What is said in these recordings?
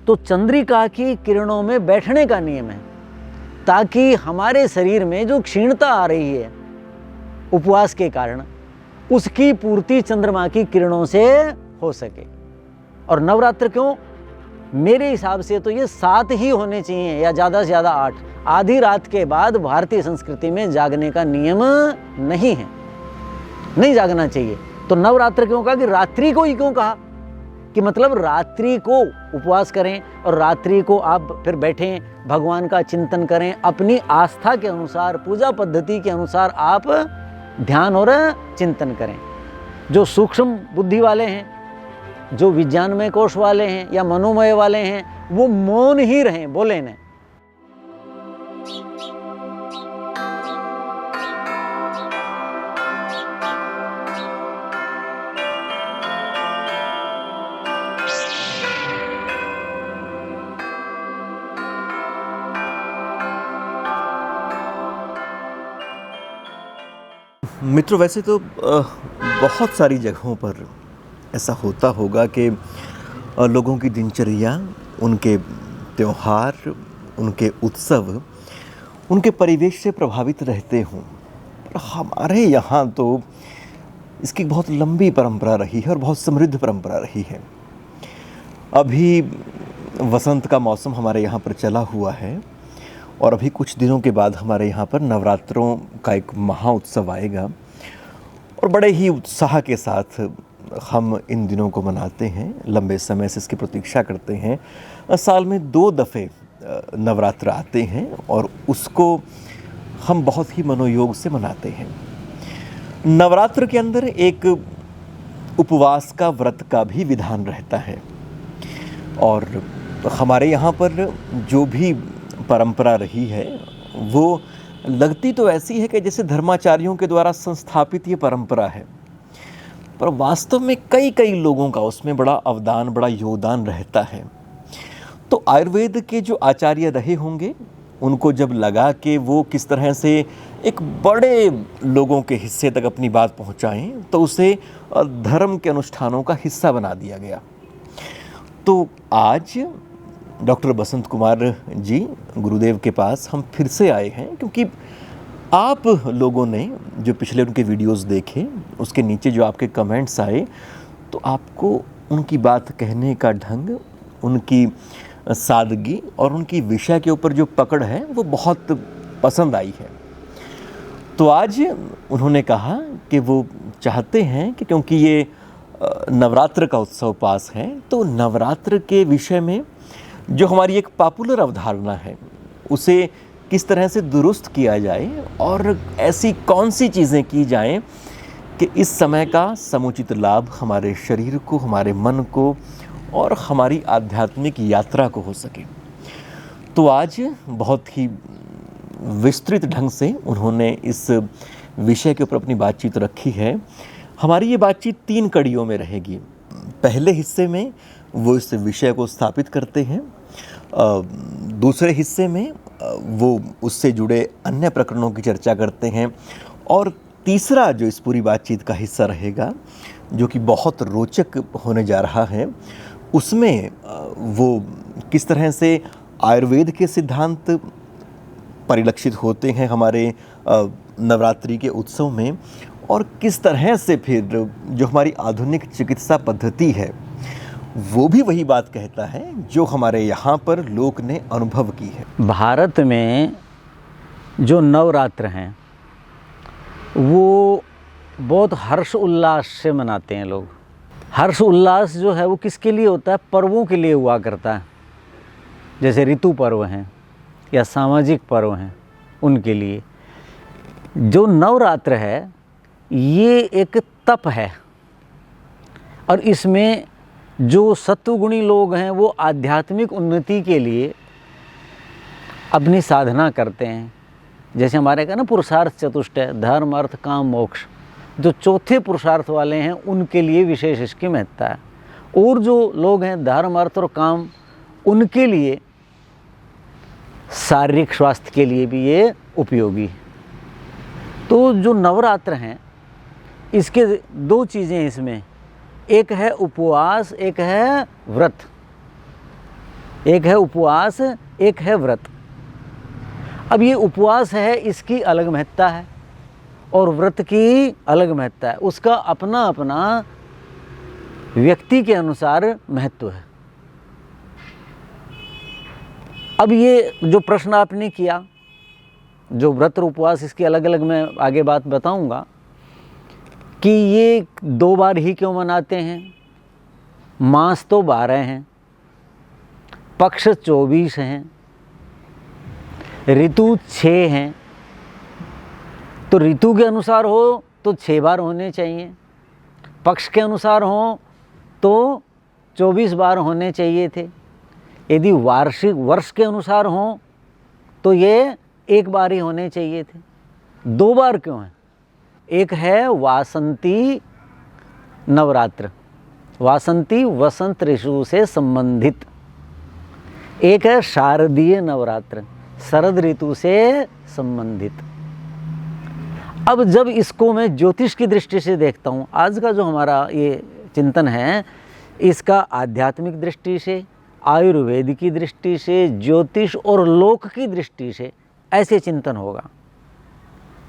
तो चंद्रिका की किरणों में बैठने का नियम है, ताकि हमारे शरीर में जो क्षीणता आ रही है उपवास के कारण, उसकी पूर्ति चंद्रमा की किरणों से हो सके। और नवरात्र क्यों? मेरे हिसाब से तो ये 7 ही होने चाहिए, या ज़्यादा से ज़्यादा 8। आधी रात के बाद भारतीय संस्कृति में जागने का नियम नहीं है, नहीं जागना चाहिए। तो नवरात्र क्यों कहा? कि रात्रि को ही क्यों कहा? कि मतलब रात्रि को उपवास करें और रात्रि को आप फिर बैठें, भगवान का चिंतन करें, अपनी आस्था के अनुसार, पूजा पद्धति के अनुसार आप ध्यान और चिंतन करें। जो सूक्ष्म बुद्धि वाले हैं, जो विज्ञानमय कोश वाले हैं या मनोमय वाले हैं, वो मौन ही रहें, बोले न। मित्रों, वैसे तो बहुत सारी जगहों पर ऐसा होता होगा कि लोगों की दिनचर्या, उनके त्योहार, उनके उत्सव, उनके परिवेश से प्रभावित रहते हों। पर हमारे यहाँ तो इसकी बहुत लंबी परंपरा रही है और बहुत समृद्ध परंपरा रही है। अभी वसंत का मौसम हमारे यहाँ पर चला हुआ है और अभी कुछ दिनों के बाद हमारे यहाँ पर नवरात्रों का एक महाउत्सव आएगा और बड़े ही उत्साह के साथ हम इन दिनों को मनाते हैं। लंबे समय से इसकी प्रतीक्षा करते हैं। साल में 2 दफ़े नवरात्र आते हैं और उसको हम बहुत ही मनोयोग से मनाते हैं। नवरात्र के अंदर एक उपवास का, व्रत का भी विधान रहता है और हमारे यहाँ पर जो भी परंपरा रही है वो लगती तो ऐसी है कि जैसे धर्माचार्यों के द्वारा संस्थापित ये परंपरा है, पर वास्तव में कई लोगों का उसमें बड़ा अवदान, बड़ा योगदान रहता है। तो आयुर्वेद के जो आचार्य रहे होंगे, उनको जब लगा कि वो किस तरह से एक बड़े लोगों के हिस्से तक अपनी बात पहुंचाएं, तो उसे धर्म के अनुष्ठानों का हिस्सा बना दिया गया। तो आज डॉक्टर बसंत कुमार जी गुरुदेव के पास हम फिर से आए हैं, क्योंकि आप लोगों ने जो पिछले उनके वीडियोस देखे, उसके नीचे जो आपके कमेंट्स आए, तो आपको उनकी बात कहने का ढंग, उनकी सादगी और उनकी विषय के ऊपर जो पकड़ है वो बहुत पसंद आई है। तो आज उन्होंने कहा कि वो चाहते हैं कि क्योंकि ये नवरात्र का उत्सव पास है, तो नवरात्र के विषय में जो हमारी एक पॉपुलर अवधारणा है उसे किस तरह से दुरुस्त किया जाए और ऐसी कौन सी चीज़ें की जाएं कि इस समय का समुचित लाभ हमारे शरीर को, हमारे मन को और हमारी आध्यात्मिक यात्रा को हो सके। तो आज बहुत ही विस्तृत ढंग से उन्होंने इस विषय के ऊपर अपनी बातचीत रखी है। हमारी ये बातचीत 3 कड़ियों में रहेगी। पहले हिस्से में वो इस विषय को स्थापित करते हैं, दूसरे हिस्से में वो उससे जुड़े अन्य प्रकरणों की चर्चा करते हैं और तीसरा जो इस पूरी बातचीत का हिस्सा रहेगा, जो कि बहुत रोचक होने जा रहा है, उसमें वो किस तरह से आयुर्वेद के सिद्धांत परिलक्षित होते हैं हमारे नवरात्रि के उत्सव में और किस तरह से फिर जो हमारी आधुनिक चिकित्सा पद्धति है वो भी वही बात कहता है जो हमारे यहाँ पर लोक ने अनुभव की है। भारत में जो नवरात्र हैं वो बहुत हर्ष उल्लास से मनाते हैं लोग। हर्ष उल्लास जो है वो किसके लिए होता है? पर्वों के लिए हुआ करता है। जैसे ऋतु पर्व हैं या सामाजिक पर्व हैं, उनके लिए। जो नवरात्र है ये एक तप है और इसमें जो सत्वगुणी लोग हैं वो आध्यात्मिक उन्नति के लिए अपनी साधना करते हैं। जैसे हमारे का ना पुरुषार्थ चतुष्टय, धर्म अर्थ काम मोक्ष, जो चौथे पुरुषार्थ वाले हैं उनके लिए विशेष इसकी महत्ता है। और जो लोग हैं धर्म अर्थ और काम, उनके लिए शारीरिक स्वास्थ्य के लिए भी ये उपयोगी है। तो जो नवरात्र हैं इसके 2 चीज़ें इसमें, एक है उपवास, एक है व्रत। एक है उपवास, एक है व्रत। अब ये उपवास है, इसकी अलग महत्ता है और व्रत की अलग महत्ता है। उसका अपना अपना व्यक्ति के अनुसार महत्व है। अब ये जो प्रश्न आपने किया, जो व्रत और उपवास, इसकी अलग अलग मैं आगे बात बताऊंगा कि ये 2 बार ही क्यों मनाते हैं। मास तो 12 हैं, पक्ष 24 हैं, ऋतु 6 हैं। तो ऋतु के अनुसार हो तो 6 बार होने चाहिए, पक्ष के अनुसार हो तो 24 बार होने चाहिए थे। यदि वार्षिक वर्ष के अनुसार हो तो ये 1 बार ही होने चाहिए थे। 2 बार क्यों है? एक है वासंती नवरात्र, वासंती वसंत ऋतु से संबंधित। एक है शारदीय नवरात्र, शरद ऋतु से संबंधित। अब जब इसको मैं ज्योतिष की दृष्टि से देखता हूँ, आज का जो हमारा ये चिंतन है, इसका आध्यात्मिक दृष्टि से, आयुर्वेद की दृष्टि से, ज्योतिष और लोक की दृष्टि से ऐसे चिंतन होगा।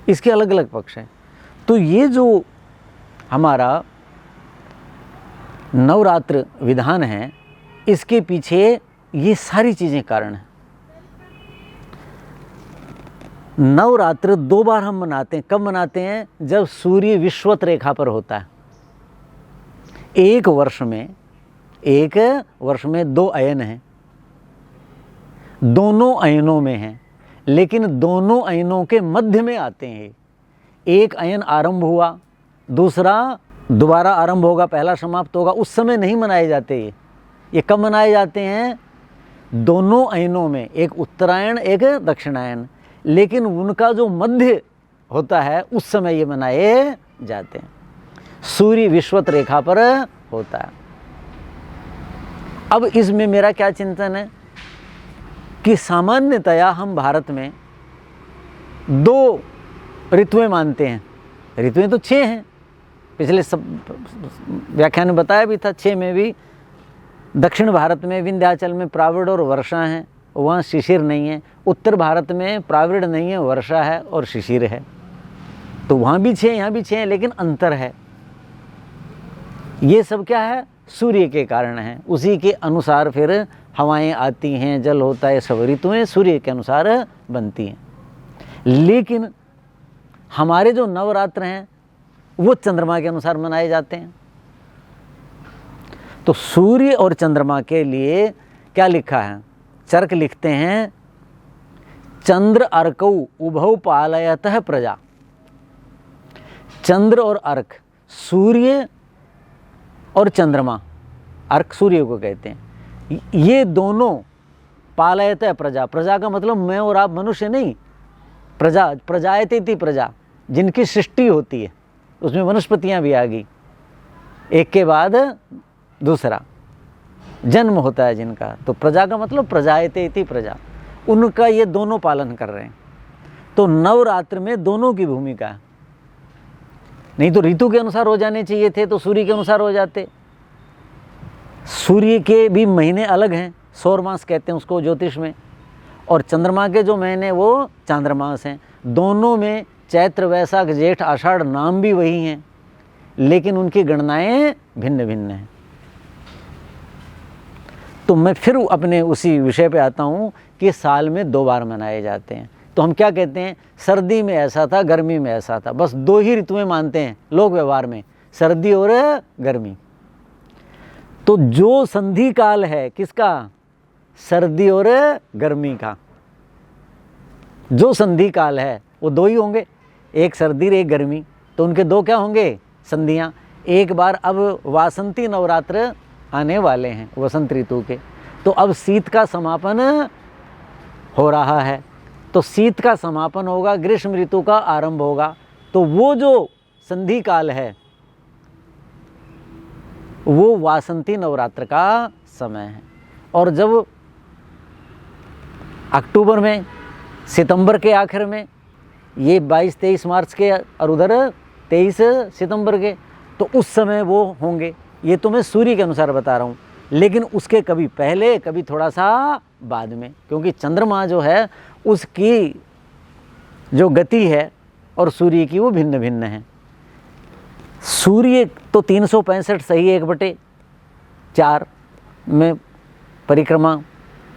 इसके अलग अलग पक्ष हैं। तो ये जो हमारा नवरात्र विधान है, इसके पीछे ये सारी चीज़ें कारण हैं। नवरात्र 2 बार हम मनाते हैं। कब मनाते हैं? जब सूर्य विश्वत रेखा पर होता है। एक वर्ष में 2 अयन हैं, दोनों अयनों में हैं, लेकिन दोनों अयनों के मध्य में आते हैं। एक अयन आरंभ हुआ, दूसरा दोबारा आरंभ होगा, पहला समाप्त होगा, उस समय नहीं मनाए जाते। ये कब मनाए जाते हैं? दोनों अयनों में, एक उत्तरायण एक दक्षिणायन, लेकिन उनका जो मध्य होता है उस समय ये मनाए जाते हैं। सूर्य विश्वत रेखा पर होता है। अब इसमें मेरा क्या चिंतन है कि सामान्यतया हम भारत में 2 ऋतुएं मानते हैं। ऋतुएं तो 6 हैं, पिछले सब व्याख्यान में बताया भी था। 6 में भी दक्षिण भारत में विंध्याचल में प्राविड और वर्षा हैं, वहाँ शिशिर नहीं है। उत्तर भारत में प्राविड नहीं है, वर्षा है और शिशिर है। तो वहाँ भी 6, यहाँ भी 6 हैं, लेकिन अंतर है। ये सब क्या है? सूर्य के कारण है। उसी के अनुसार फिर हवाएं आती हैं, जल होता है, सब ऋतुएं सूर्य के अनुसार बनती हैं। लेकिन हमारे जो नवरात्र हैं वो चंद्रमा के अनुसार मनाए जाते हैं। तो सूर्य और चंद्रमा के लिए क्या लिखा है? चरक लिखते हैं, चंद्र अर्कौ उभौ पालयतः प्रजा। चंद्र और अर्क, सूर्य और चंद्रमा, अर्क सूर्य को कहते हैं, ये दोनों पालयतः प्रजा। प्रजा का मतलब मैं और आप मनुष्य नहीं, प्रजा, प्रजायते थी प्रजा, जिनकी सृष्टि होती है, उसमें वनस्पतियां भी आ गई, एक के बाद दूसरा जन्म होता है जिनका। तो प्रजा का मतलब प्रजायते थी प्रजा, उनका ये दोनों पालन कर रहे हैं। तो नवरात्र में दोनों की भूमिका है। नहीं तो ऋतु के अनुसार हो जाने चाहिए थे, तो सूर्य के अनुसार हो जाते। सूर्य के भी महीने अलग हैं, सौर मास कहते हैं उसको ज्योतिष में, और चंद्रमा के जो महीने वो चांद्रमास हैं। दोनों में चैत्र वैशाख जेठ आषाढ़ नाम भी वही हैं, लेकिन उनकी गणनाएं भिन्न भिन्न हैं। तो मैं फिर अपने उसी विषय पे आता हूँ कि साल में 2 बार मनाए जाते हैं। तो हम क्या कहते हैं? सर्दी में ऐसा था, गर्मी में ऐसा था। बस 2 ही ऋतुएं मानते हैं लोक व्यवहार में, सर्दी और गर्मी। तो जो संधि काल है किसका? सर्दी और गर्मी का। जो संधि काल है वो 2 ही होंगे, एक सर्दी और एक गर्मी। तो उनके 2 क्या होंगे? संधियाँ। एक बार अब वासंती नवरात्र आने वाले हैं वसंत ऋतु के, तो अब शीत का समापन हो रहा है। तो शीत का समापन होगा, ग्रीष्म ऋतु का आरंभ होगा। तो वो जो संधि काल है वो वासंती नवरात्र का समय है। और जब अक्टूबर में, सितंबर के आखिर में, ये 22-23 मार्च के और उधर 23 सितंबर के, तो उस समय वो होंगे। ये तो मैं सूर्य के अनुसार बता रहा हूँ। लेकिन उसके कभी पहले कभी थोड़ा सा बाद में, क्योंकि चंद्रमा जो है उसकी जो गति है और सूर्य की वो भिन्न भिन्न है। सूर्य तो 365 सही 1/4 में परिक्रमा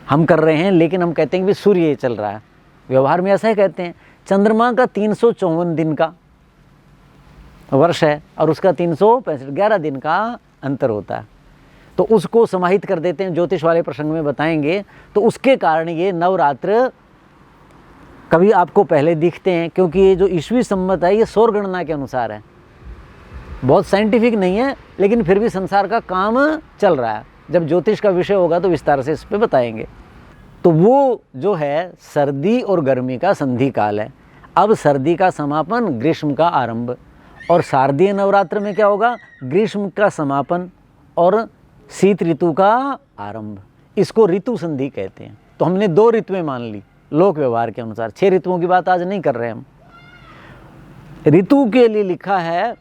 हम कर रहे हैं, लेकिन हम कहते हैं कि सूर्य चल रहा है, व्यवहार में ऐसा ही कहते हैं। चंद्रमा का 354 दिन का वर्ष है और उसका 365 11 दिन का अंतर होता है, तो उसको समाहित कर देते हैं, ज्योतिष वाले प्रसंग में बताएंगे। तो उसके कारण ये नवरात्र कभी आपको पहले दिखते हैं, क्योंकि ये जो ईस्वी संवत है ये सौर गणना के अनुसार है, बहुत साइंटिफिक नहीं है, लेकिन फिर भी संसार का काम चल रहा है। जब ज्योतिष का विषय होगा तो विस्तार से इस पे बताएंगे। तो वो जो है सर्दी और गर्मी का संधि काल है। अब सर्दी का समापन, ग्रीष्म का आरंभ, और शारदीय नवरात्र में क्या होगा, ग्रीष्म का समापन और शीत ऋतु का आरंभ। इसको ऋतु संधि कहते हैं। तो हमने 2 ऋतुएं मान ली लोक व्यवहार के अनुसार, 6 ऋतुओं की बात आज नहीं कर रहे हम। ऋतु के लिए लिखा है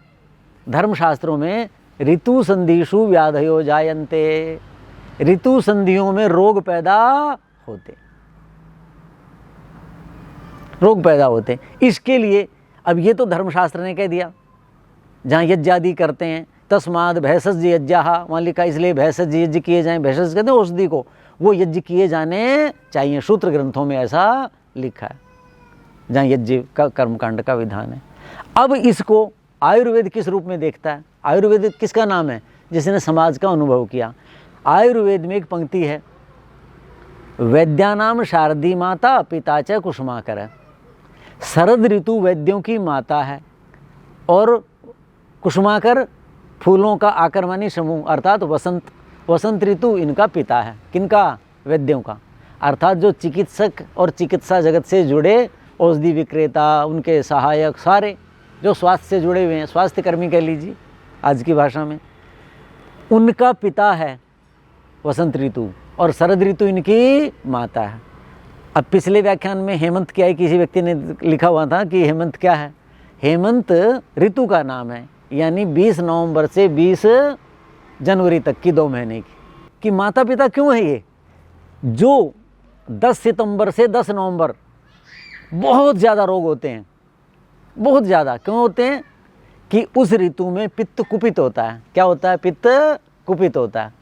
धर्मशास्त्रों में, ऋतु संधिषु व्याधयो जायन्ते, ऋतु संधियों में रोग पैदा होते, रोग पैदा होते। इसके लिए अब ये तो धर्मशास्त्र ने कह दिया, जहाँ यज्ञ आदि करते हैं, तस्माद भैषज यज्ञाः, वहाँ लिखा इसलिए भैषज यज्ञ किए जाएं, भैषज कहते हैं औषधि को, वो यज्ञ किए जाने चाहिए, सूत्र ग्रंथों में ऐसा लिखा है, जहाँ यज्ञ का कर्मकांड का विधान है। अब इसको आयुर्वेद किस रूप में देखता है? आयुर्वेद किसका नाम है? जिसने समाज का अनुभव किया। आयुर्वेद में एक पंक्ति है, वैद्यानाम शारदी माता पिता च कुसुमाकर। शरद ऋतु वैद्यों की माता है और कुसुमाकर फूलों का आकर्मणी समूह अर्थात वसंत ऋतु इनका पिता है। किनका? वैद्यों का, अर्थात जो चिकित्सक और चिकित्सा जगत से जुड़े, औषधि विक्रेता, उनके सहायक, सारे जो स्वास्थ्य से जुड़े हुए हैं, स्वास्थ्य कर्मी कह लीजिए आज की भाषा में, उनका पिता है वसंत ऋतु और शरद ऋतु इनकी माता है। अब पिछले व्याख्यान में हेमंत क्या है, किसी व्यक्ति ने लिखा हुआ था कि हेमंत क्या है? हेमंत ऋतु का नाम है, यानी 20 नवंबर से 20 जनवरी तक की 2 महीने की माता पिता क्यों है ये? जो 10 सितंबर से 10 नवंबर बहुत ज़्यादा रोग होते हैं, बहुत ज़्यादा क्यों होते हैं? कि उस ऋतु में पित्त कुपित होता है। क्या होता है? पित्त कुपित होता है,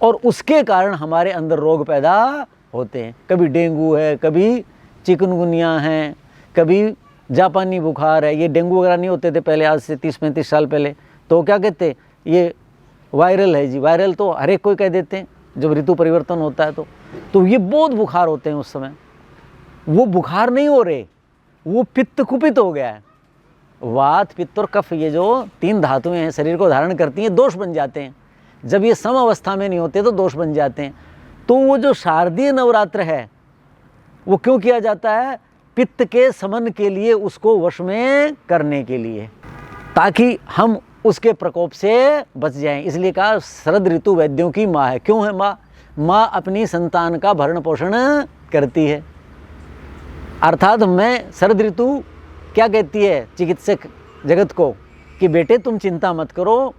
और उसके कारण हमारे अंदर रोग पैदा होते हैं। कभी डेंगू है, कभी चिकनगुनिया है, कभी जापानी बुखार है। ये डेंगू वगैरह नहीं होते थे पहले, आज से 30-35 साल पहले। तो क्या कहते? ये वायरल है जी। वायरल तो हर एक कोई कह देते हैं जब ऋतु परिवर्तन होता है तो ये बहुत बुखार होते हैं उस समय। वो बुखार नहीं हो रहे, वो पित्त कुपित हो गया है। वात, पित्त और कफ, ये जो 3 धातुएं हैं शरीर को धारण करती हैं, दोष बन जाते हैं। जब ये सम अवस्था में नहीं होते तो दोष बन जाते हैं। तो वो जो शारदीय नवरात्र है वो क्यों किया जाता है? पित्त के समन के लिए, उसको वश में करने के लिए, ताकि हम उसके प्रकोप से बच जाएं। इसलिए कहा शरद ऋतु वैद्यों की माँ है। क्यों है माँ? माँ अपनी संतान का भरण पोषण करती है। अर्थात मैं शरद ऋतु क्या कहती है चिकित्सक जगत को कि बेटे तुम चिंता मत करो,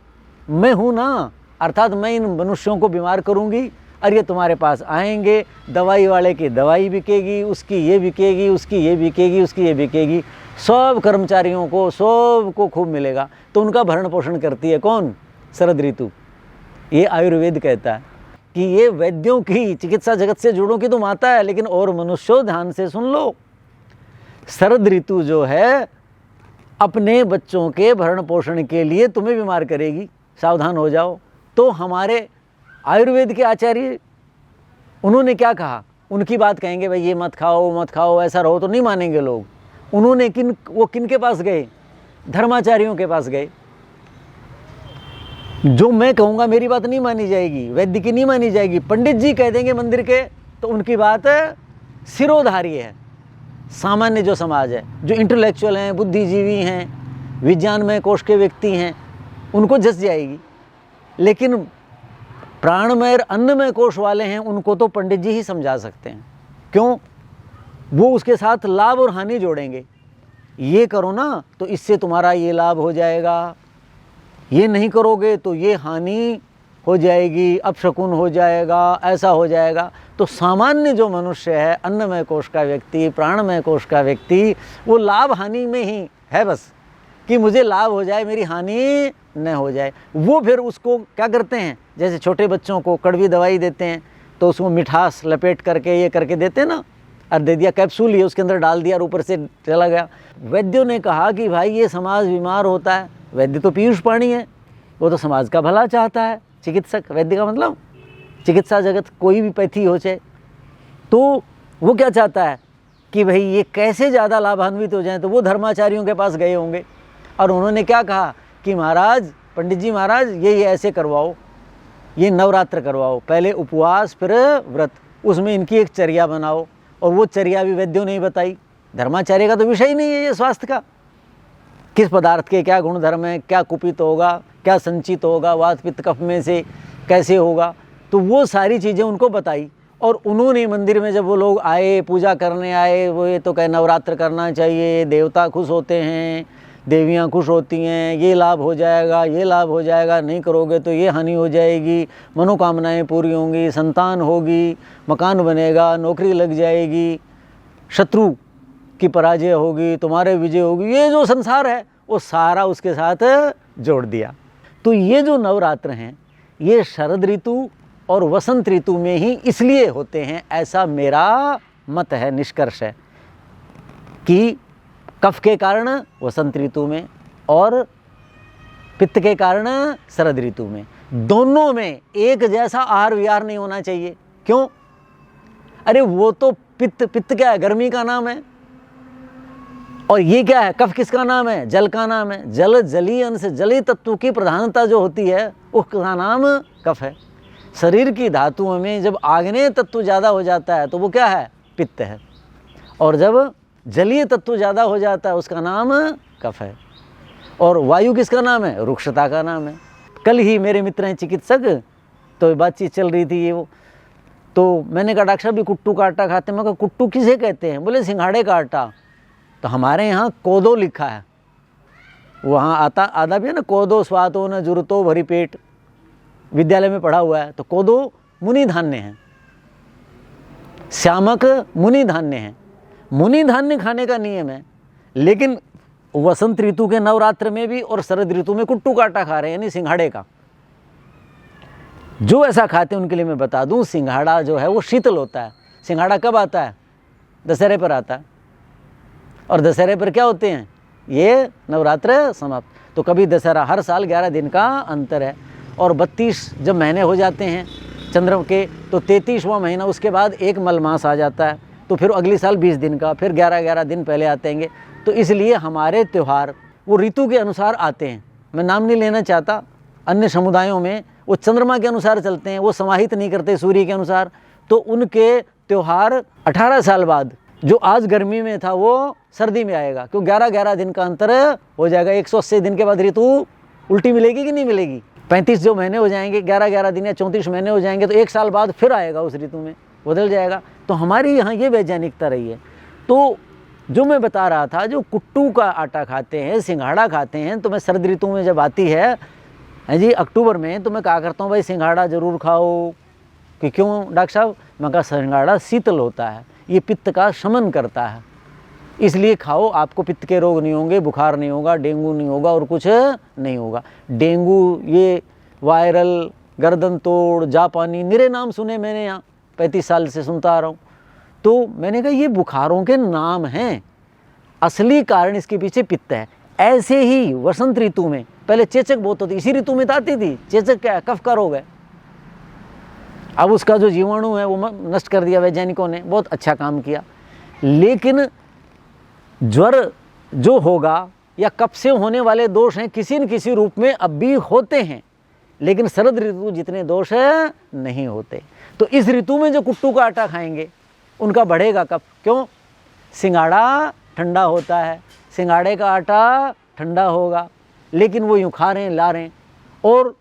मैं हूँ ना, अर्थात मैं इन मनुष्यों को बीमार करूँगी और ये तुम्हारे पास आएंगे, दवाई वाले की दवाई बिकेगी, उसकी ये बिकेगी, उसकी ये बिकेगी, उसकी ये बिकेगी, सब कर्मचारियों को, सबको खूब मिलेगा। तो उनका भरण पोषण करती है कौन? शरद ऋतु। ये आयुर्वेद कहता है कि ये वैद्यों की, चिकित्सा जगत से जुड़ों की तो माता है, लेकिन और मनुष्यों ध्यान से सुन लो, शरद ऋतु जो है अपने बच्चों के भरण पोषण के लिए तुम्हें बीमार करेगी, सावधान हो जाओ। तो हमारे आयुर्वेद के आचार्य, उन्होंने क्या कहा? उनकी बात कहेंगे भाई ये मत खाओ, मत खाओ, ऐसा रहो, तो नहीं मानेंगे लोग। उन्होंने किन के पास गए? धर्माचार्यों के पास गए। जो मैं कहूँगा मेरी बात नहीं मानी जाएगी, वैद्य की नहीं मानी जाएगी, पंडित जी कह देंगे मंदिर के, तो उनकी बात सिरोधारी है। सामान्य जो समाज है, जो इंटेलेक्चुअल हैं, बुद्धिजीवी हैं, विज्ञानमय कोश के व्यक्ति हैं, उनको जस जाएगी। लेकिन प्राणमय, अन्नमय कोश वाले हैं, उनको तो पंडित जी ही समझा सकते हैं। क्यों? वो उसके साथ लाभ और हानि जोड़ेंगे। ये करो ना तो इससे तुम्हारा ये लाभ हो जाएगा, ये नहीं करोगे तो ये हानि हो जाएगी, अपशकुन हो जाएगा, ऐसा हो जाएगा। तो सामान्य जो मनुष्य है, अन्नमय कोश का व्यक्ति, प्राणमय कोश का व्यक्ति, वो लाभ हानि में ही है बस, कि मुझे लाभ हो जाए, मेरी हानि न हो जाए। वो फिर उसको क्या करते हैं, जैसे छोटे बच्चों को कड़वी दवाई देते हैं तो उसको मिठास लपेट करके ये करके देते हैं ना, और दे दिया कैप्सूल ही उसके अंदर डाल दिया और ऊपर से चला गया। वैद्यों ने कहा कि भाई ये समाज बीमार होता है, वैद्य तो पीयूष पाणी है, वो तो समाज का भला चाहता है। चिकित्सक, वैद्य का मतलब चिकित्सा जगत, कोई भी पैथी हो चाहे, तो वो क्या चाहता है कि भाई ये कैसे ज़्यादा लाभान्वित हो जाएं। तो वो धर्माचार्यों के पास गए होंगे और उन्होंने क्या कहा कि महाराज, पंडित जी महाराज, ये ऐसे करवाओ, ये नवरात्र करवाओ, पहले उपवास फिर व्रत, उसमें इनकी एक चर्या बनाओ। और वो चर्या भी वैद्यों ने ही बताई। धर्माचार्य का तो विषय ही नहीं है ये स्वास्थ्य का, किस पदार्थ के क्या गुणधर्म है, क्या कुपित होगा, क्या संचित होगा, वात पित्त कफ में से कैसे होगा, तो वो सारी चीज़ें उनको बताई। और उन्होंने मंदिर में जब वो लोग आए, पूजा करने आए, वो ये तो कहे नवरात्र करना चाहिए, देवता खुश होते हैं, देवियाँ खुश होती हैं, ये लाभ हो जाएगा, ये लाभ हो जाएगा, नहीं करोगे तो ये हानि हो जाएगी, मनोकामनाएं पूरी होंगी, संतान होगी, मकान बनेगा, नौकरी लग जाएगी, शत्रु की पराजय होगी, तुम्हारे विजय होगी, ये जो संसार है वो सारा उसके साथ जोड़ दिया। तो ये जो नवरात्र हैं ये शरद ऋतु और वसंत ऋतु में ही इसलिए होते हैं, ऐसा मेरा मत है, निष्कर्ष है कि कफ के कारण वसंत ऋतु में और पित्त के कारण शरद ऋतु में, दोनों में एक जैसा आहार विहार नहीं होना चाहिए। क्यों? अरे वो तो पित्त क्या है, गर्मी का नाम है, और ये क्या है, कफ किसका नाम है, जल का नाम है। जलीय अंश, जलीय तत्व की प्रधानता जो होती है उसका नाम कफ है। शरीर की धातुओं में जब आग्नेय तत्व ज़्यादा हो जाता है तो वो क्या है, पित्त है, और जब जलीय तत्व ज़्यादा हो जाता है उसका नाम कफ है। और वायु किसका नाम है, रुक्षता का नाम है। कल ही मेरे मित्र हैं चिकित्सक, तो बातचीत चल रही थी ये वो, तो मैंने कहा डॉक्टर साहब भी कुट्टू का आटा खाते हैं। मैं कहा कुट्टू किसे कहते हैं? बोले सिंघाड़े का आटा। तो हमारे यहाँ कोदो लिखा है, वहाँ आता आधा भी है ना, कोदो स्वातो न जुरतो भरी पेट, विद्यालय में पढ़ा हुआ है। तो कोदो मुनि धान्य है, श्यामक मुनि धान्य है, मुनि धान्य खाने का नियम है। लेकिन वसंत ऋतु के नवरात्र में भी और शरद ऋतु में कुट्टू का आटा खा रहे हैं, यानी सिंघाड़े का। जो ऐसा खाते हैं उनके लिए मैं बता दूं, सिंघाड़ा जो है वो शीतल होता है। सिंघाड़ा कब आता है? दशहरे पर आता है, और दशहरे पर क्या होते हैं, ये नवरात्र समाप्त। तो कभी दशहरा, हर साल 11 दिन का अंतर है। और 32 जब महीने हो जाते हैं चंद्र के, तो 33वां महीना उसके बाद एक मलमास आ जाता है, तो फिर अगली साल 20 दिन का, फिर 11-11 दिन पहले आतेंगे। तो इसलिए हमारे त्यौहार वो ऋतु के अनुसार आते हैं। मैं नाम नहीं लेना चाहता, अन्य समुदायों में वो चंद्रमा के अनुसार चलते हैं, वो समाहित नहीं करते सूर्य के अनुसार। तो उनके त्यौहार 18 साल बाद, जो आज गर्मी में था वो सर्दी में आएगा, क्यों 11-11 दिन का अंतर हो जाएगा। 180 दिन के बाद ऋतु उल्टी मिलेगी कि नहीं मिलेगी? 35 जो महीने हो जाएंगे, 11-11 दिन या 34 महीने हो जाएंगे, तो 1 साल बाद फिर आएगा, उस ऋतु में बदल जाएगा। तो हमारी यहाँ ये वैज्ञानिकता रही है। तो जो मैं बता रहा था, जो कुट्टू का आटा खाते हैं, सिंघाड़ा खाते हैं, तो मैं शरद ऋतु में जब आती है जी अक्टूबर में, तो मैं कहा करता हूँ भाई सिंघाड़ा ज़रूर खाओ। कि क्यों डॉक्टर साहब? मैं कहा सिंघाड़ा शीतल होता है, ये पित्त का शमन करता है, इसलिए खाओ, आपको पित्त के रोग नहीं होंगे, बुखार नहीं होगा, डेंगू नहीं होगा और कुछ नहीं होगा। डेंगू, ये वायरल, गर्दन तोड़, जापानी, निरे नाम सुने मैंने, यहाँ 35 साल से सुनता आ रहा हूँ। तो मैंने कहा ये बुखारों के नाम हैं, असली कारण इसके पीछे पित्त है। ऐसे ही वसंत ऋतु में पहले चेचक बहुत होती, इसी ऋतु में तो आती थी। चेचक क्या है? कफ का रोग है। अब उसका जो जीवाणु है वो नष्ट कर दिया वैज्ञानिकों ने, बहुत अच्छा काम किया। लेकिन ज्वर जो होगा या कफ से होने वाले दोष हैं, किसी न किसी रूप में अब भी होते हैं, लेकिन शरद ऋतु जितने दोष है नहीं होते। तो इस ऋतु में जो कुट्टू का आटा खाएंगे उनका बढ़ेगा कफ। क्यों? सिंघाड़ा ठंडा होता है, सिंघाड़े का आटा ठंडा होगा, लेकिन वो यूँ खा रहे हैं, ला रहे हैं। और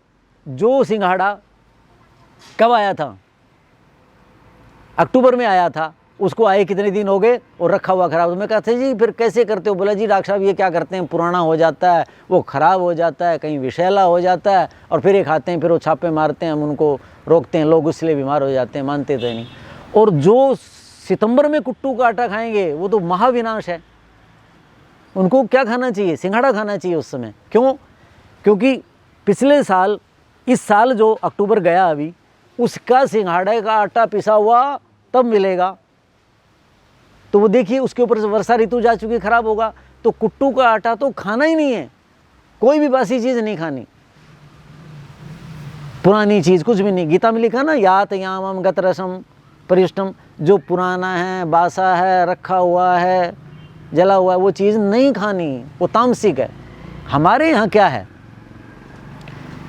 जो सिंघाड़ा कब आया था? अक्टूबर में आया था, उसको आए कितने दिन हो गए और रखा हुआ खराब। तो मैं कहता जी फिर कैसे करते हो? बोला जी डॉक्टर साहब ये क्या करते हैं, पुराना हो जाता है, वो ख़राब हो जाता है, कहीं विषैला हो जाता है, और फिर ये खाते हैं, फिर वो छापे मारते हैं, हम उनको रोकते हैं, लोग इसलिए बीमार हो जाते हैं, मानते तो नहीं। और जो सितंबर में कुट्टू का आटा खाएंगे वो तो महाविनाश है। उनको क्या खाना चाहिए? सिंघाड़ा खाना चाहिए उस समय। क्यों? क्योंकि पिछले साल, इस साल जो अक्टूबर गया अभी, उसका सिंघाड़े का आटा पिसा हुआ तब मिलेगा। तो वो देखिए उसके ऊपर से वर्षा ऋतु जा चुकी, खराब होगा। तो कुट्टू का आटा तो खाना ही नहीं है, कोई भी बासी चीज़ नहीं खानी, पुरानी चीज़ कुछ भी नहीं। गीता में लिखा ना, यात यामम गत रसम परिष्टम, जो पुराना है, बासा है, रखा हुआ है, जला हुआ है, वो चीज़ नहीं खानी, वो तामसिक है। हमारे यहाँ क्या है,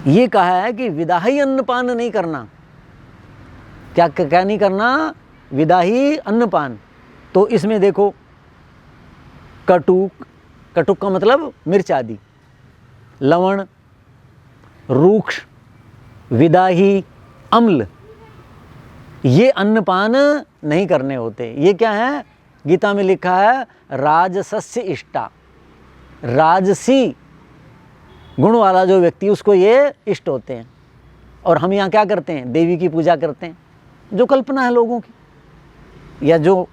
ये कहा है कि विदाही अन्नपान नहीं करना। क्या क्या नहीं करना? विदाही अन्नपान। तो इसमें देखो, कटुक, कटुक का मतलब मिर्च आदि, लवण, रूक्ष, विदाही, अम्ल, ये अन्नपान नहीं करने होते। ये क्या है? गीता में लिखा है राजसस्य इष्टा, राजसी गुण वाला जो व्यक्ति, उसको ये इष्ट होते हैं। और हम यहाँ क्या करते हैं? देवी की पूजा करते हैं, जो कल्पना है लोगों की, या जो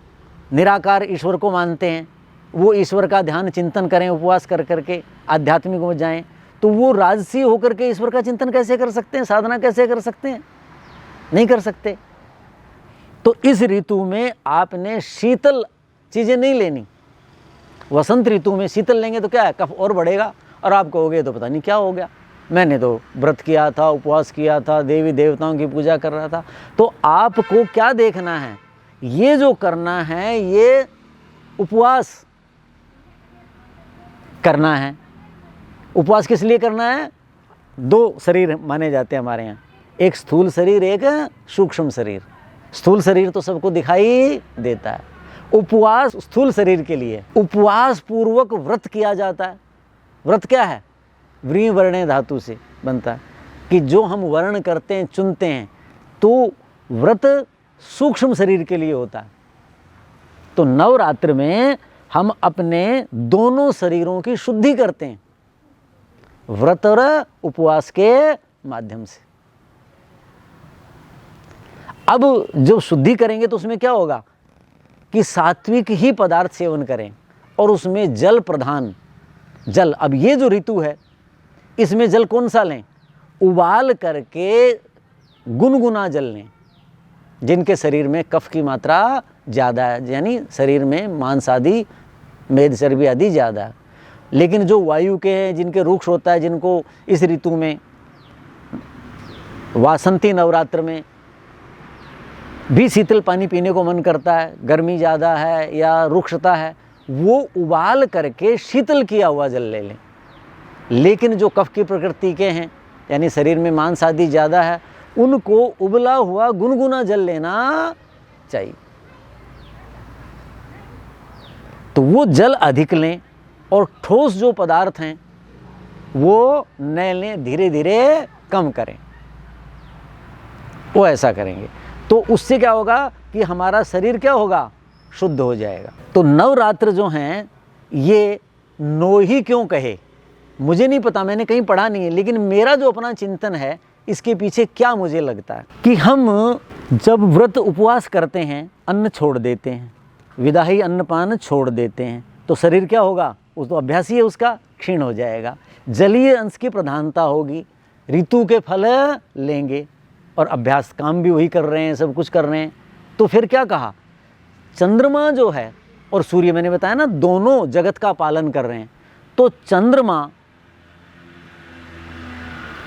निराकार ईश्वर को मानते हैं, वो ईश्वर का ध्यान चिंतन करें, उपवास कर करके आध्यात्मिक हो जाएं। तो वो राजसी होकर के ईश्वर का चिंतन कैसे कर सकते हैं? साधना कैसे कर सकते हैं? नहीं कर सकते। तो इस ऋतु में आपने शीतल चीज़ें नहीं लेनी। वसंत ऋतु में शीतल लेंगे तो क्या है, कफ और बढ़ेगा, और आप कहोगे तो पता नहीं क्या हो गया, मैंने तो व्रत किया था, उपवास किया था, देवी देवताओं की पूजा कर रहा था। तो आपको क्या देखना है? ये जो करना है, ये उपवास करना है। उपवास किस लिए करना है? दो शरीर माने जाते हैं हमारे यहाँ, एक स्थूल शरीर, एक सूक्ष्म शरीर। स्थूल शरीर तो सबको दिखाई देता है, उपवास स्थूल शरीर के लिए। उपवास पूर्वक व्रत किया जाता है। व्रत क्या है? व्री वर्णे धातु से बनता है, कि जो हम वर्ण करते हैं, चुनते हैं, तो व्रत सूक्ष्म शरीर के लिए होता है। तो नवरात्र में हम अपने दोनों शरीरों की शुद्धि करते हैं, व्रत और उपवास के माध्यम से। अब जो शुद्धि करेंगे तो उसमें क्या होगा कि सात्विक ही पदार्थ सेवन करें, और उसमें जल प्रधान, जल। अब ये जो ऋतु है, इसमें जल कौन सा लें? उबाल करके गुनगुना जल लें। जिनके शरीर में कफ की मात्रा ज़्यादा है, यानी शरीर में मांस आदि, मेद चर्बी आदि ज़्यादा है। लेकिन जो वायु के हैं, जिनके रुक्ष होता है, जिनको इस ऋतु में, वासंती नवरात्र में भी शीतल पानी पीने को मन करता है, गर्मी ज़्यादा है या रुक्षता है, वो उबाल करके शीतल किया हुआ जल ले लें। लेकिन जो कफ की प्रकृति के हैं, यानी शरीर में मांस आदि ज़्यादा है, उनको उबला हुआ गुनगुना जल लेना चाहिए। तो वो जल अधिक लें, और ठोस जो पदार्थ हैं वो न लें, धीरे धीरे कम करें। वो ऐसा करेंगे तो उससे क्या होगा कि हमारा शरीर क्या होगा? शुद्ध हो जाएगा। तो नवरात्र जो हैं, ये नो ही क्यों कहे, मुझे नहीं पता, मैंने कहीं पढ़ा नहीं है, लेकिन मेरा जो अपना चिंतन है, इसके पीछे क्या मुझे लगता है कि हम जब व्रत उपवास करते हैं, अन्न छोड़ देते हैं, विदाही अन्नपान छोड़ देते हैं, तो शरीर क्या होगा? वो तो अभ्यास ही है उसका, क्षीण हो जाएगा। जलीय अंश की प्रधानता होगी, ऋतु के फल लेंगे, और अभ्यास काम भी वही कर रहे हैं, सब कुछ कर रहे हैं। तो फिर क्या कहा? चंद्रमा जो है और सूर्य, मैंने बताया ना, दोनों जगत का पालन कर रहे हैं। तो चंद्रमा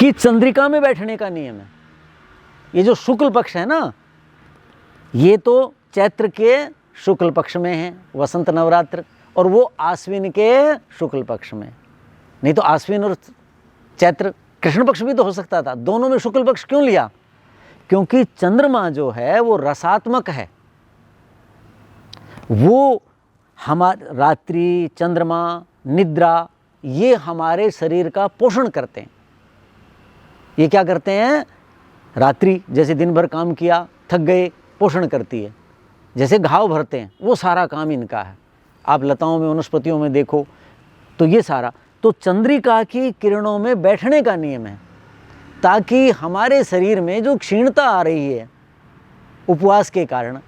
की चंद्रिका में बैठने का नियम है। ये जो शुक्ल पक्ष है ना, ये तो चैत्र के शुक्ल पक्ष में है वसंत नवरात्र, और वो आश्विन के शुक्ल पक्ष में। नहीं तो आश्विन और चैत्र कृष्ण पक्ष भी तो हो सकता था, दोनों में शुक्ल पक्ष क्यों लिया? क्योंकि चंद्रमा जो है वो रसात्मक है। वो हमारे रात्रि, चंद्रमा, निद्रा, ये हमारे शरीर का पोषण करते हैं। ये क्या करते हैं? रात्रि जैसे दिन भर काम किया, थक गए, पोषण करती है। जैसे घाव भरते हैं, वो सारा काम इनका है। आप लताओं में, वनस्पतियों में देखो तो ये सारा, तो चंद्रिका की किरणों में बैठने का नियम है ताकि हमारे शरीर में जो क्षीणता आ रही है उपवास के कारण,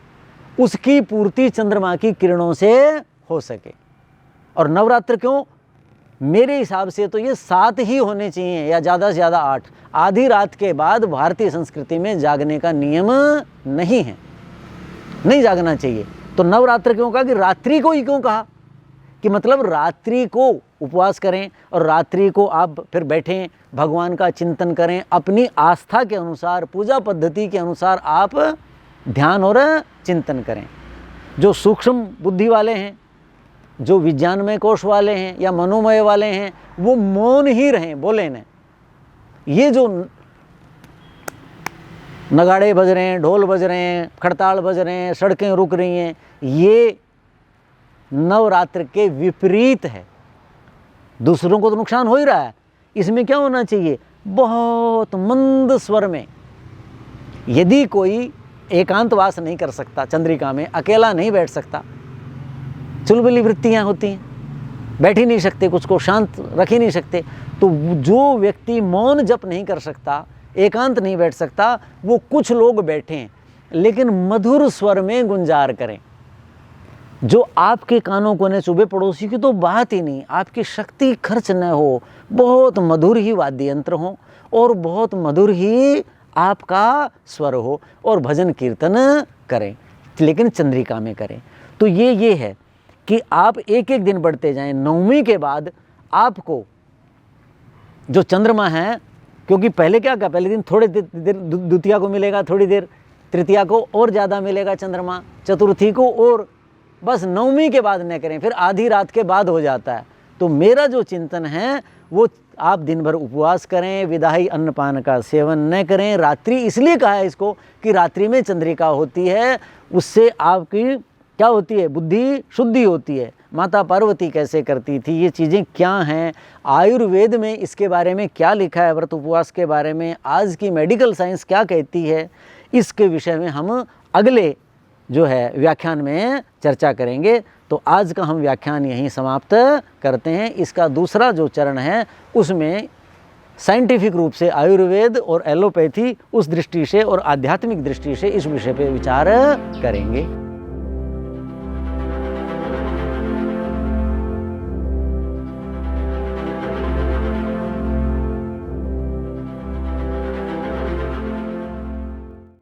उसकी पूर्ति चंद्रमा की किरणों से हो सके। और नवरात्र क्यों? मेरे हिसाब से तो ये 7 ही होने चाहिए या ज़्यादा से ज़्यादा 8। आधी रात के बाद भारतीय संस्कृति में जागने का नियम नहीं है, नहीं जागना चाहिए। तो नवरात्र क्यों कहा, कि रात्रि को ही क्यों कहा, कि मतलब रात्रि को उपवास करें और रात्रि को आप फिर बैठें, भगवान का चिंतन करें, अपनी आस्था के अनुसार, पूजा पद्धति के अनुसार आप ध्यान और चिंतन करें। जो सूक्ष्म बुद्धि वाले हैं, जो विज्ञानमय कोश वाले हैं या मनोमय वाले हैं, वो मौन ही रहें, बोले न। ये जो नगाड़े बज रहे हैं, ढोल बज रहे हैं, खड़ताल बज रहे हैं, सड़कें रुक रही हैं, ये नवरात्र के विपरीत है। दूसरों को तो नुकसान हो ही रहा है, इसमें क्या होना चाहिए, बहुत मंद स्वर में। यदि कोई एकांतवास नहीं कर सकता, चंद्रिका में अकेला नहीं बैठ सकता, चुलबुली वृत्तियाँ होती हैं, बैठ ही नहीं सकते, कुछ को शांत रख ही नहीं सकते, तो जो व्यक्ति मौन जप नहीं कर सकता, एकांत नहीं बैठ सकता, वो कुछ लोग बैठें लेकिन मधुर स्वर में गुंजार करें, जो आपके कानों को न चुभे। पड़ोसी की तो बात ही नहीं, आपकी शक्ति खर्च न हो, बहुत मधुर ही वाद्य यंत्र हो और बहुत मधुर ही आपका स्वर हो, और भजन कीर्तन करें, लेकिन चंद्रिका में करें। तो ये है कि आप एक एक दिन बढ़ते जाएं। नवमी के बाद आपको जो चंद्रमा है, क्योंकि पहले क्या कहा, पहले दिन थोड़े देर द्वितीया को मिलेगा, थोड़ी देर तृतीया को और ज़्यादा मिलेगा चंद्रमा, चतुर्थी को, और बस नवमी के बाद न करें, फिर आधी रात के बाद हो जाता है। तो मेरा जो चिंतन है वो आप दिन भर उपवास करें, विदाई अन्नपान का सेवन न करें। रात्रि इसलिए कहा है इसको कि रात्रि में चंद्रिका होती है, उससे आपकी क्या होती है, बुद्धि शुद्धि होती है। माता पार्वती कैसे करती थी, ये चीज़ें क्या हैं, आयुर्वेद में इसके बारे में क्या लिखा है, व्रत उपवास के बारे में आज की मेडिकल साइंस क्या कहती है, इसके विषय में हम अगले जो है व्याख्यान में चर्चा करेंगे। तो आज का हम व्याख्यान यहीं समाप्त करते हैं। इसका दूसरा जो चरण है उसमें साइंटिफिक रूप से आयुर्वेद और एलोपैथी उस दृष्टि से और आध्यात्मिक दृष्टि से इस विषय पे विचार करेंगे।